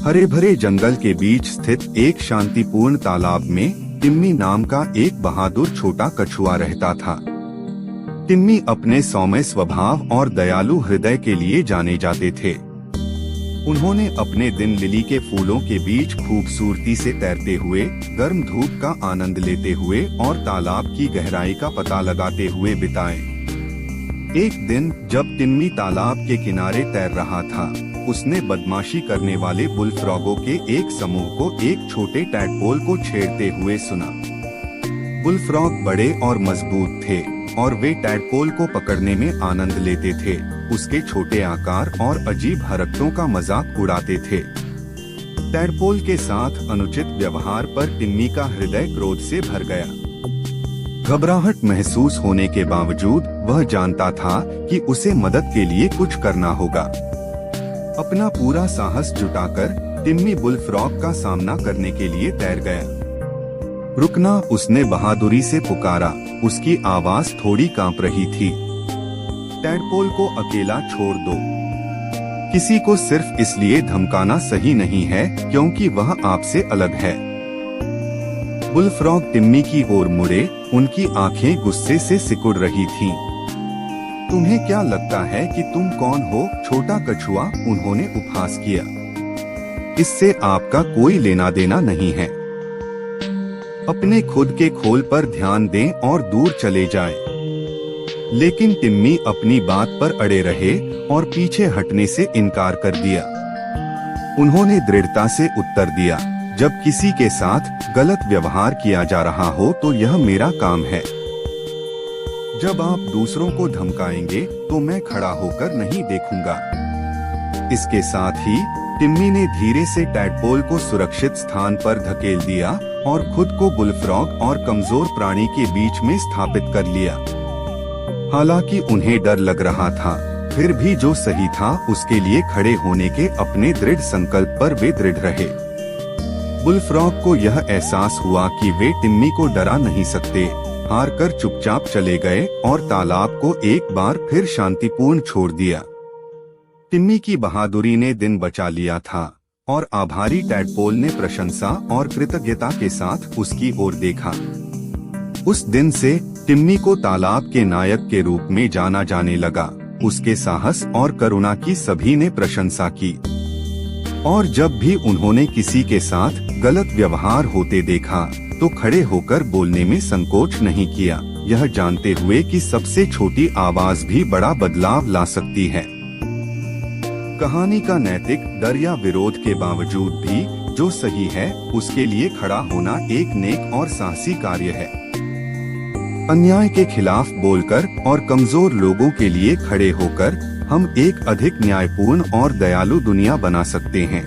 हरे भरे जंगल के बीच स्थित एक शांतिपूर्ण तालाब में टिम्मी नाम का एक बहादुर छोटा कछुआ रहता था। टिम्मी अपने सौम्य स्वभाव और दयालु हृदय के लिए जाने जाते थे। उन्होंने अपने दिन लिली के फूलों के बीच खूबसूरती से तैरते हुए, गर्म धूप का आनंद लेते हुए और तालाब की गहराई का पता लगाते हुए बिताए। एक दिन जब टिम्मी तालाब के किनारे तैर रहा था, उसने बदमाशी करने वाले बुलफ्रॉगों के एक समूह को एक छोटे टैडपोल को छेड़ते हुए सुना। बुलफ्रॉग बड़े और मजबूत थे और वे टैडपोल को पकड़ने में आनंद लेते थे। उसके छोटे आकार और अजीब हरकतों का मजाक उड़ाते थे। टैडपोल के साथ अनुचित व्यवहार पर टिम्मी का हृदय क्रोध से भर गया। घबराहट महसूस होने के बावजूद वह जानता था कि उसे मदद के लिए कुछ करना होगा। अपना पूरा साहस जुटाकर टिम्मी बुलफ्रॉग का सामना करने के लिए तैर गया। रुकना, उसने बहादुरी से पुकारा। उसकी आवाज थोड़ी कांप रही थी। टैडपोल को अकेला छोड़ दो। किसी को सिर्फ इसलिए धमकाना सही नहीं है क्योंकि वह आपसे अलग है। बुलफ्रॉग टिम्मी की ओर मुड़े, उनकी आंखें गुस्से से सिकुड़ रही थीं। तुम्हें क्या लगता है कि तुम कौन हो, छोटा कछुआ? उन्होंने उपहास किया। इससे आपका कोई लेना देना नहीं है। अपने खुद के खोल पर ध्यान दें और दूर चले जाएं। लेकिन टिम्मी अपनी बात पर अड़े रहे और पीछे हटने से इनकार कर दिया। उन्होंने दृढ़ता से उत्तर दिया, जब किसी के साथ गलत व्यवहार किया जा रहा हो तो यह मेरा काम है। जब आप दूसरों को धमकाएंगे तो मैं खड़ा होकर नहीं देखूंगा। इसके साथ ही टिम्मी ने धीरे से टैडपोल को सुरक्षित स्थान पर धकेल दिया और खुद को बुलफ्रॉग और कमजोर प्राणी के बीच में स्थापित कर लिया। हालांकि उन्हें डर लग रहा था, फिर भी जो सही था उसके लिए खड़े होने के अपने दृढ़ संकल्प पर वे दृढ़ रहे। बुलफ्रॉग को यह एहसास हुआ कि वे टिम्मी को डरा नहीं सकते। हार कर चुपचाप चले गए और तालाब को एक बार फिर शांतिपूर्ण छोड़ दिया। टिम्मी की बहादुरी ने दिन बचा लिया था और आभारी टैडपोल ने प्रशंसा और कृतज्ञता के साथ उसकी ओर देखा। उस दिन से टिम्मी को तालाब के नायक के रूप में जाना जाने लगा। उसके साहस और करुणा की सभी ने प्रशंसा की और जब भी उन्होंने किसी के साथ गलत व्यवहार होते देखा तो खड़े होकर बोलने में संकोच नहीं किया, यह जानते हुए कि सबसे छोटी आवाज भी बड़ा बदलाव ला सकती है। कहानी का नैतिक डर या विरोध के बावजूद भी जो सही है उसके लिए खड़ा होना एक नेक और साहसी कार्य है। अन्याय के खिलाफ बोलकर और कमजोर लोगों के लिए खड़े होकर हम एक अधिक न्यायपूर्ण और दयालु दुनिया बना सकते हैं।